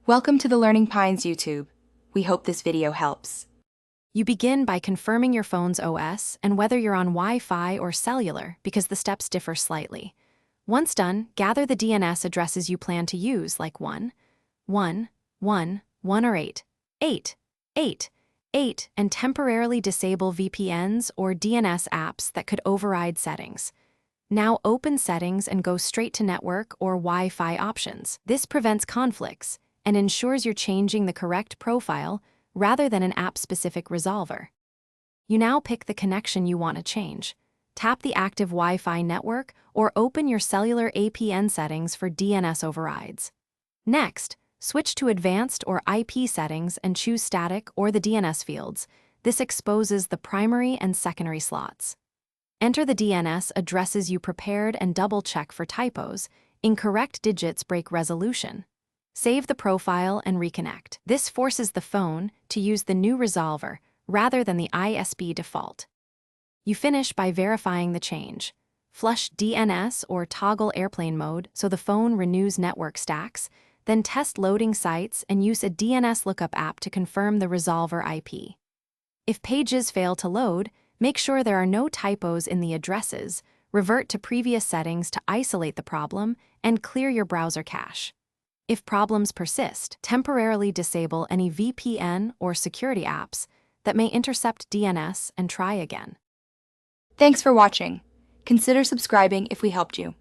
Welcome to the Learning Pines YouTube. We hope this video helps. You begin by confirming your phone's OS and whether you're on Wi-Fi or cellular because the steps differ slightly. Once done, gather the DNS addresses you plan to use like 1, 1, 1, 1 or 8, 8, 8, 8, and temporarily disable VPNs or DNS apps that could override settings. Now open Settings and go straight to Network or Wi-Fi options. This prevents conflicts and ensures you're changing the correct profile rather than an app-specific resolver. You now pick the connection you want to change. Tap the active Wi-Fi network or open your cellular APN settings for DNS overrides. Next, switch to Advanced or IP settings and choose Static or the DNS fields. This exposes the primary and secondary slots. Enter the DNS addresses you prepared and double-check for typos. Incorrect digits break resolution. Save the profile and reconnect. This forces the phone to use the new resolver rather than the ISP default. You finish by verifying the change. Flush DNS or toggle airplane mode so the phone renews network stacks, then test loading sites and use a DNS lookup app to confirm the resolver IP. If pages fail to load, make sure there are no typos in the addresses, revert to previous settings to isolate the problem, and clear your browser cache. If problems persist, temporarily disable any VPN or security apps that may intercept DNS and try again. Thanks for watching. Consider subscribing if we helped you.